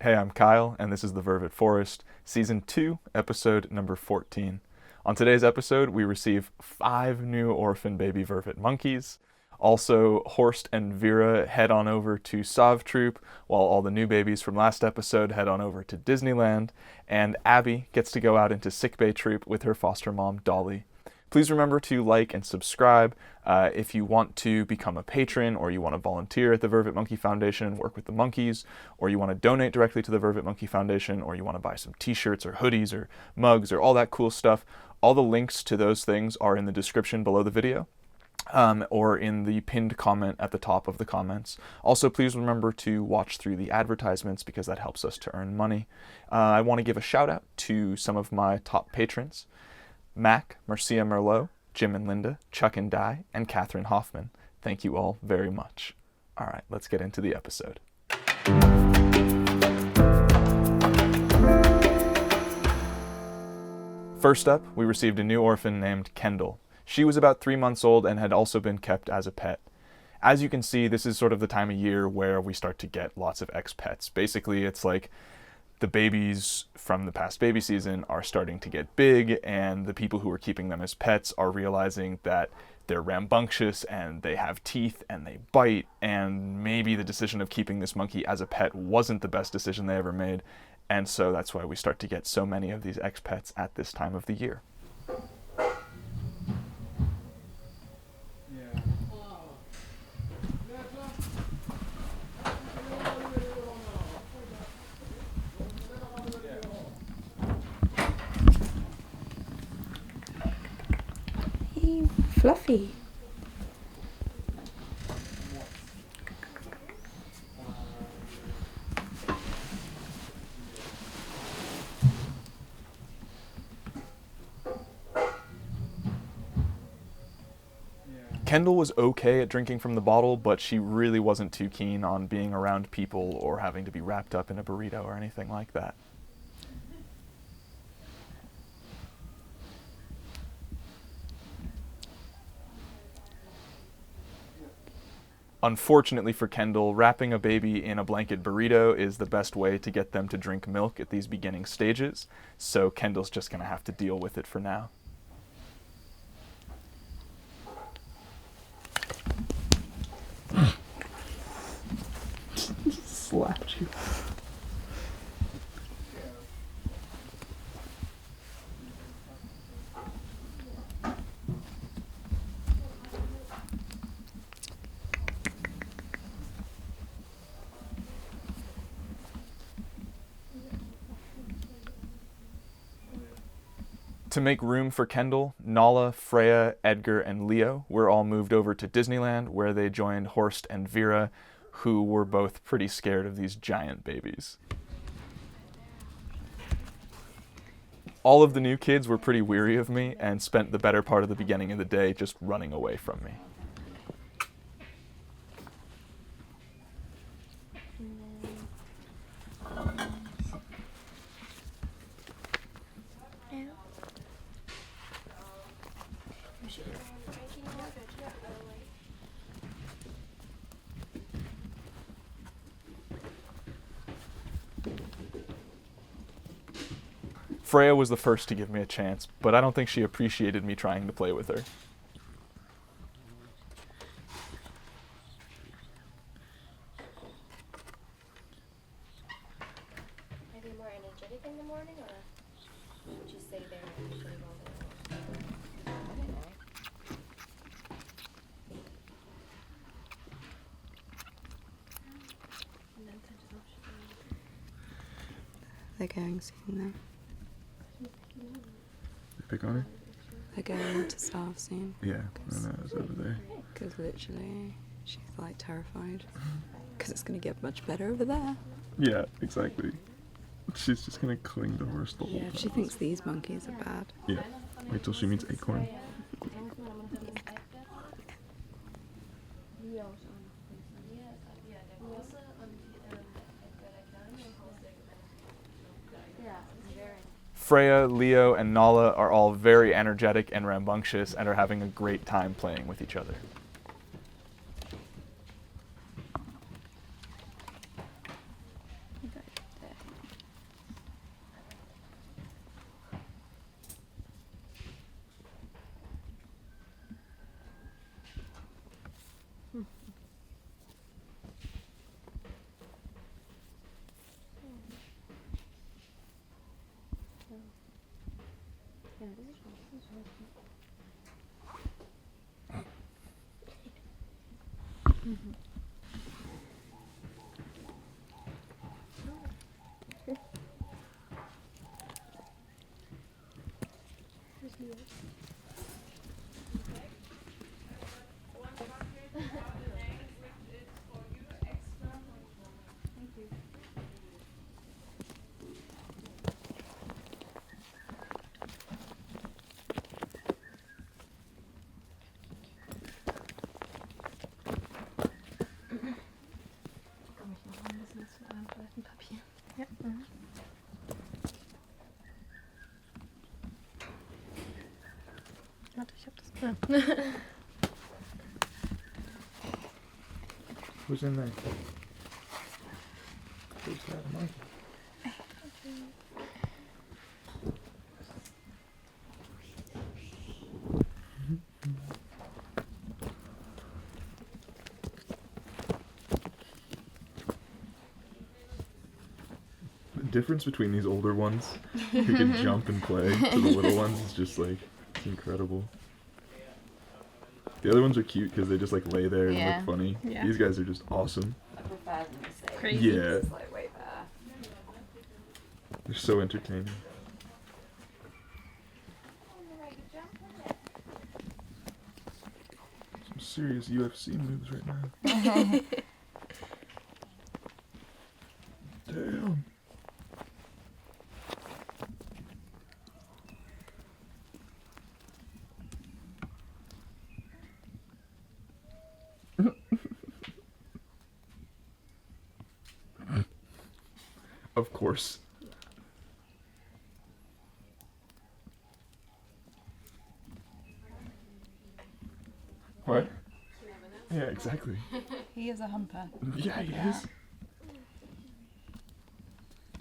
Hey, I'm Kyle, and this is the Vervet Forest, Season 2, Episode number 14. On today's episode, we receive 5 new orphan baby Vervet Monkeys. Also, Horst and Vera head on over to Saav Troop, while all the new babies from last episode head on over to Disneyland, and Abby gets to go out into Sickbay Troop with her foster mom, Dolly. Please remember to like and subscribe. If you want to become a patron, or you want to volunteer at the Vervet Monkey Foundation and work with the monkeys, or you want to donate directly to the Vervet Monkey Foundation, or you want to buy some t-shirts or hoodies or mugs or all that cool stuff, all the links to those things are in the description below the video. Or in the pinned comment at the top of the comments. Also, please remember to watch through the advertisements because that helps us to earn money. I want to give a shout out to some of my top patrons: Mac, Marcia Merlot, Jim and Linda, Chuck and Di, and Catherine Hoffman. Thank you all very much. All right, let's get into the episode. First up, we received a new orphan named Kendall. She was about 3 months old and had also been kept as a pet. As you can see, this is sort of the time of year where we start to get lots of ex-pets. Basically, it's like the babies from the past baby season are starting to get big, and the people who are keeping them as pets are realizing that they're rambunctious and they have teeth and they bite, and maybe the decision of keeping this monkey as a pet wasn't the best decision they ever made, and so that's why we start to get so many of these ex-pets at this time of the year. Fluffy. Kendall was okay at drinking from the bottle, but she really wasn't too keen on being around people or having to be wrapped up in a burrito or anything like that. Unfortunately for Kendall, wrapping a baby in a blanket burrito is the best way to get them to drink milk at these beginning stages, so Kendall's just going to have to deal with it for now. Slapped you. To make room for Kendall, Nala, Freya, Edgar, and Leo were all moved over to Disneyland, where they joined Horst and Vera, who were both pretty scared of these giant babies. All of the new kids were pretty weary of me and spent the better part of the beginning of the day just running away from me. Freya was the first to give me a chance, but I don't think she appreciated me trying to play with her. Are they more energetic in the morning, or would you say they're actually They're going soon though. Pick on her? They're going to Saav soon. Yeah, I know, it's over there. Because literally, she's like terrified. Because it's going to get much better over there. Yeah, exactly. She's just gonna cling to Horst the whole Yeah, if she thinks these monkeys are bad. Yeah, wait till she meets Acorn. Freya, Leo, and Nala are all very energetic and rambunctious and are having a great time playing with each other. Ja. Warte, ich hab das. Ja. Who's in there? Who's that monkey? The difference between these older ones who can jump and play to the little ones is just like, it's incredible. The other ones are cute because they just like lay there and look funny. Yeah. These guys are just awesome. I prefer them to say. Crazy. Yeah, It's like way better. they're so entertaining. Some serious UFC moves right now. Damn. Of course. What? Yeah, exactly. He is a humper. Yeah, he is.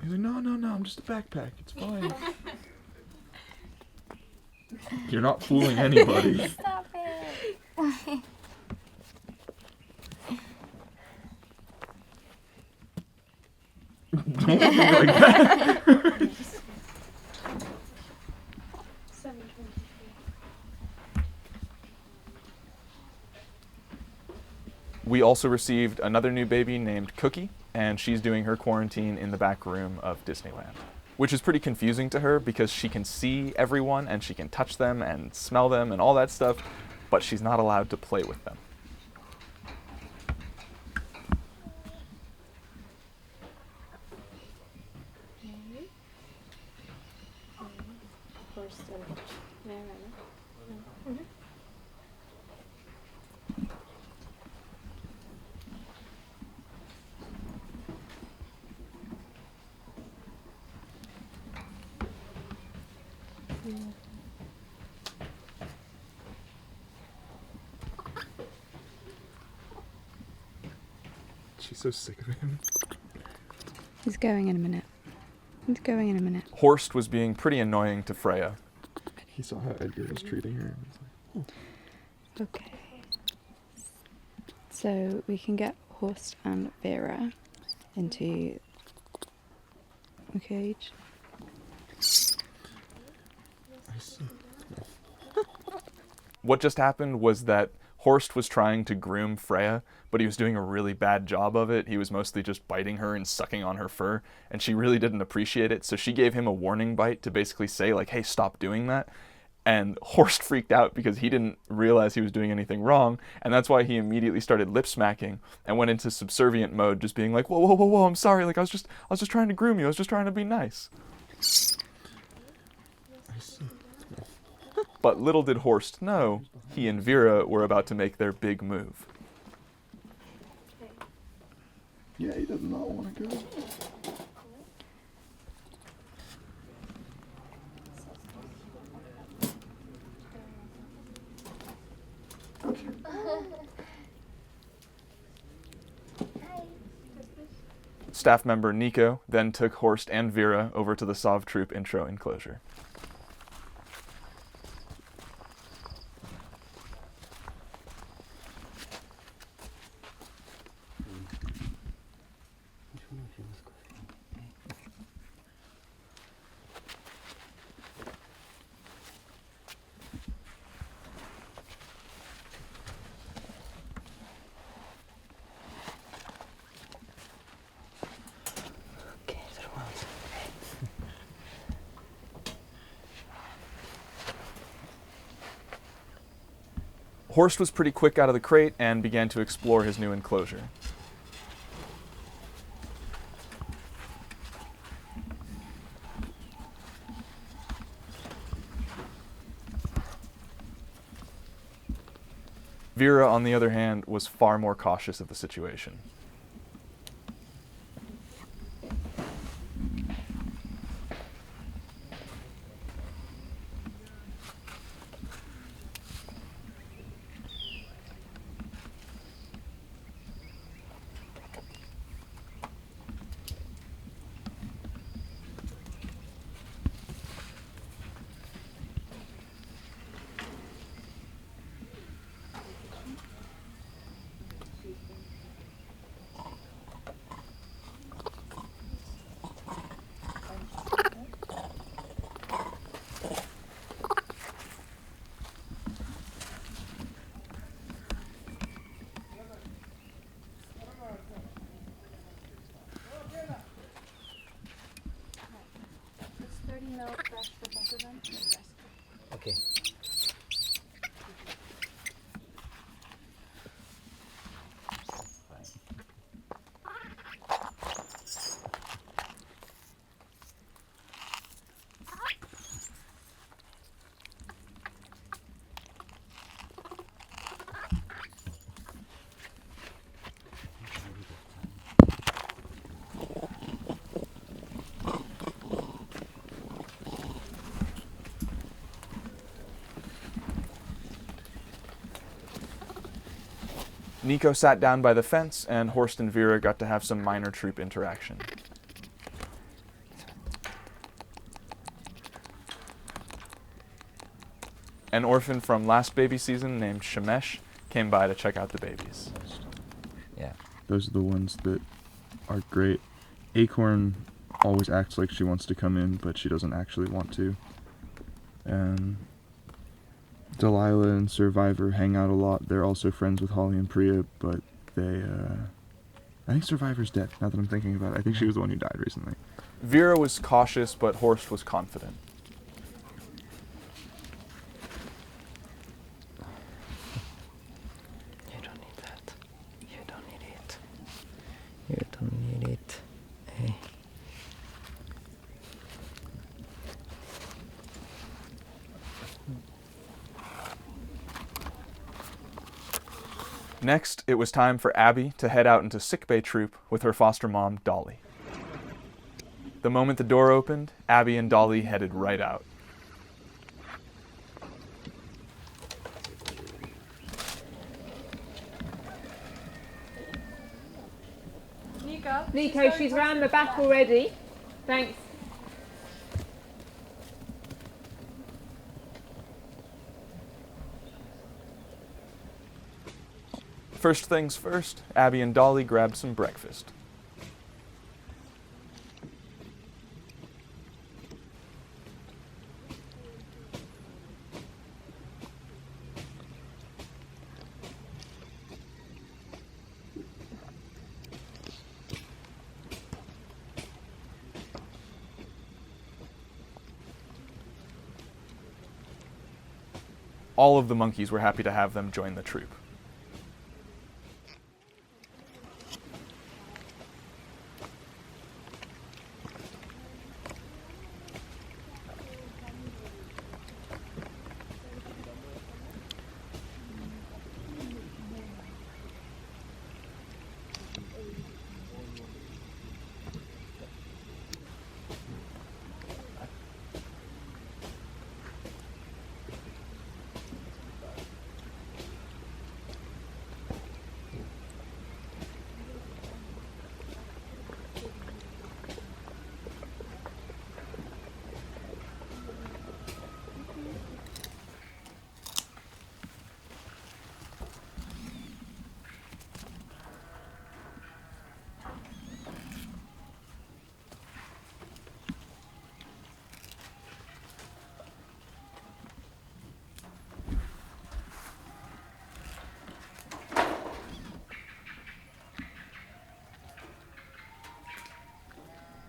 He's like, no, I'm just a backpack. It's fine. You're not fooling anybody. Stop it. Don't look at me like that. 7:23. We also received another new baby named Cookie, and she's doing her quarantine in the back room of Disneyland, which is pretty confusing to her because she can see everyone and she can touch them and smell them and all that stuff, but she's not allowed to play with them. Horst and Vera. She's so sick of him. He's going in a minute. He's going in a minute. Horst was being pretty annoying to Freya. He saw how Edgar was treating her and was like, Okay. So we can get Horst and Vera into the cage. I see. What just happened was that Horst was trying to groom Freya, but he was doing a really bad job of it. He was mostly just biting her and sucking on her fur, and she really didn't appreciate it, so she gave him a warning bite to basically say, like, hey, stop doing that. And Horst freaked out because he didn't realize he was doing anything wrong, and that's why he immediately started lip smacking and went into subservient mode, just being like, whoa, I'm sorry, like I was just trying to groom you, I was just trying to be nice. I see. But little did Horst know, he and Vera were about to make their big move. Yeah, he does not want to go. Staff member Nico then took Horst and Vera over to the Saav troop intro enclosure. Horst was pretty quick out of the crate and began to explore his new enclosure. Vera, on the other hand, was far more cautious of the situation. Okay. Nico sat down by the fence, and Horst and Vera got to have some minor troop interaction. An orphan from last baby season named Shemesh came by to check out the babies. Yeah. Those are the ones that are great. Acorn always acts like she wants to come in, but she doesn't actually want to. And Delilah and Survivor hang out a lot. They're also friends with Holly and Priya, but they, I think Survivor's dead, now that I'm thinking about it. I think she was the one who died recently. Vera was cautious, but Horst was confident. You don't need that. You don't need it. You don't need it. Hey. Next, it was time for Abby to head out into Sickbay troop with her foster mom, Dolly. The moment the door opened, Abby and Dolly headed right out. Nico, she's round the back already. Thanks. First things first, Abby and Dolly grabbed some breakfast. All of the monkeys were happy to have them join the troop.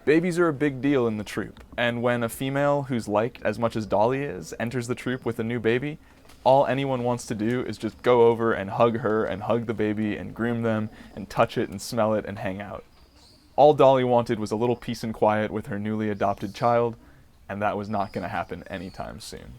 Babies are a big deal in the troop, and when a female who's liked as much as Dolly is enters the troop with a new baby, all anyone wants to do is just go over and hug her and hug the baby and groom them and touch it and smell it and hang out. All Dolly wanted was a little peace and quiet with her newly adopted child, and that was not going to happen anytime soon.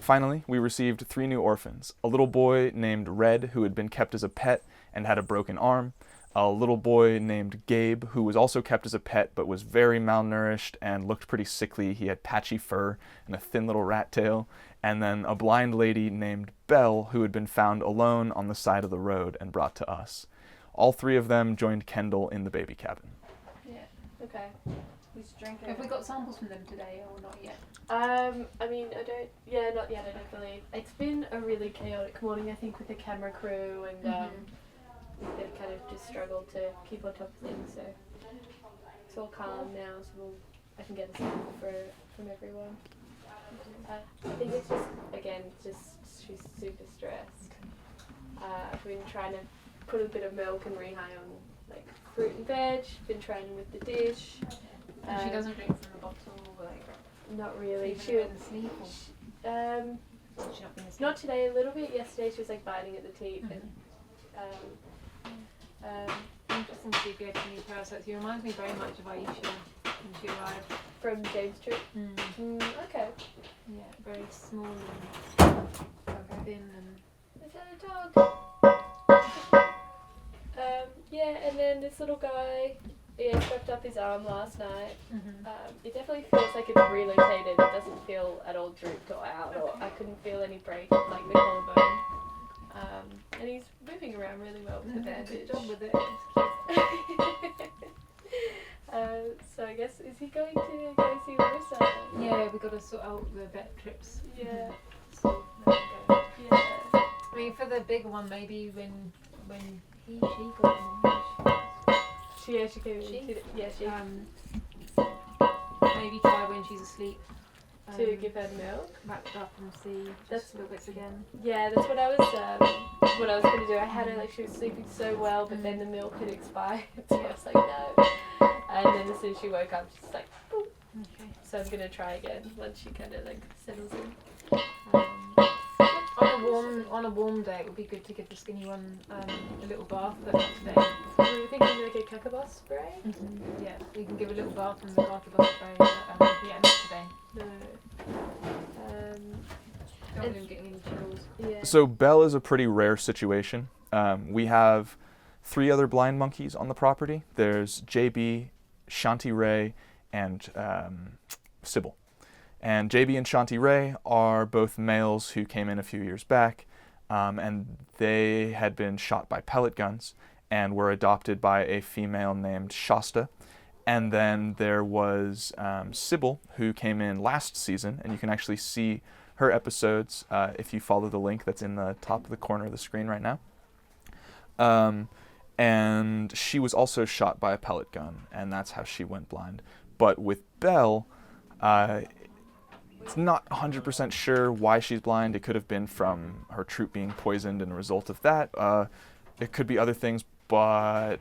Finally, we received 3 new orphans. A little boy named Red, who had been kept as a pet and had a broken arm. A little boy named Gabe, who was also kept as a pet but was very malnourished and looked pretty sickly. He had patchy fur and a thin little rat tail. And then a blind lady named Bell, who had been found alone on the side of the road and brought to us. All 3 of them joined Kendall in the baby cabin. Yeah, okay. Who's drinking? Have we got samples from them today or not yet? I mean, not yet, I don't believe. It's been a really chaotic morning, I think, with the camera crew, and they've kind of just struggled to keep on top of things, so it's all calm now, so I can get a sample from everyone. I think it's just, she's super stressed. I've been trying to put a bit of milk and rehab on, like, fruit and veg, been trying with the dish. And she doesn't drink from a bottle, like... Not really. She was asleep. Not today. A little bit yesterday. She was like biting at the teeth. And interesting to see if you had any parasites. You remind me very much of Aisha when she arrived. From James Tree. Okay. Yeah, very small and thin and. Is that a dog? Yeah, and then this little guy. Yeah, he swept up his arm last night. It definitely feels like it's relocated. It doesn't feel at all drooped or out, or I couldn't feel any break like the collarbone. And he's moving around really well with the bandage. Good job with it. So I guess, is he going to go see Larissa? Yeah, we got to sort out the vet trips. Yeah. So there we go. Yeah. I mean, for the bigger one, maybe when she got in. She came in. She. Maybe try when she's asleep. To give her milk. Wrapped up and see just little bits again. Yeah, that's what I was going to do. I had her like she was sleeping so well, but then the milk had expired, so I was like no. And then as soon as she woke up, she's like, boop. Okay. So I'm going to try again once she kind of like settles in. On a warm day, it would be good to give the skinny one a little bath. But not today. We were thinking like a Kakabos spray. Yeah, we can give a little bath from the Kakabos spray. But, yeah, not today. No. Don't want him getting any chills. Yeah. So Bell is a pretty rare situation. We have 3 other blind monkeys on the property. There's JB, Shanti Ray, and Sybil. And JB and Shanti Ray are both males who came in a few years back, and they had been shot by pellet guns and were adopted by a female named Shasta. And then there was Sybil, who came in last season, and you can actually see her episodes if you follow the link that's in the top of the corner of the screen right now. And she was also shot by a pellet gun, and that's how she went blind. But with Belle, it's not 100% sure why she's blind. It could have been from her troop being poisoned and a result of that. It could be other things, but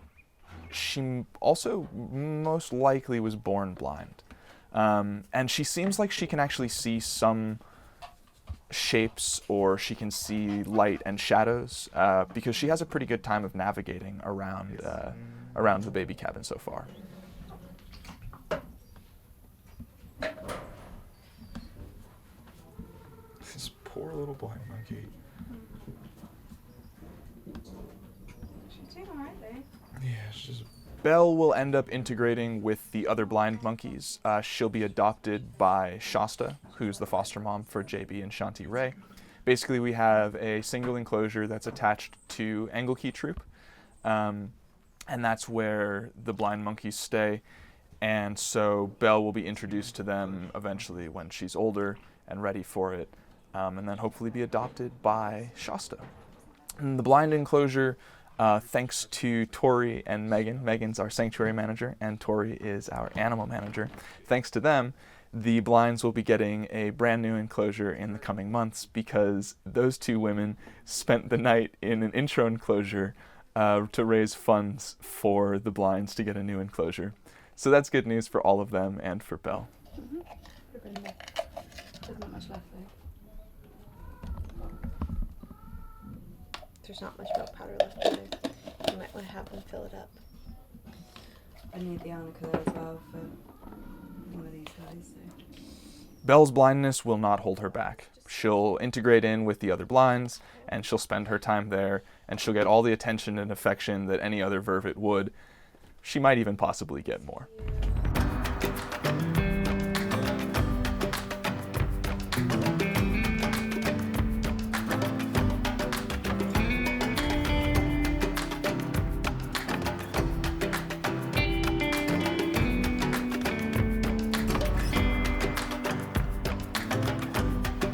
she also most likely was born blind. And she seems like she can actually see some shapes, or she can see light and shadows, because she has a pretty good time of navigating around the baby cabin so far. Poor little blind monkey. She's doing alright though. Yeah, she's... Belle will end up integrating with the other blind monkeys. She'll be adopted by Shasta, who's the foster mom for JB and Shanti Ray. Basically, we have a single enclosure that's attached to Engelkey Troop, and that's where the blind monkeys stay. And so Belle will be introduced to them eventually when she's older and ready for it, and then hopefully be adopted by Shasta. And the blind enclosure, thanks to Tori and Megan. Megan's our sanctuary manager, and Tori is our animal manager. Thanks to them, the blinds will be getting a brand new enclosure in the coming months because those two women spent the night in an intro enclosure to raise funds for the blinds to get a new enclosure. So that's good news for all of them and for Belle. There's not much left though. There's not much milk powder left either. You might want to have them fill it up. I need the arnica there as well for one of these guys. So. Belle's blindness will not hold her back. She'll integrate in with the other blinds, and she'll spend her time there, and she'll get all the attention and affection that any other Vervet would. She might even possibly get more.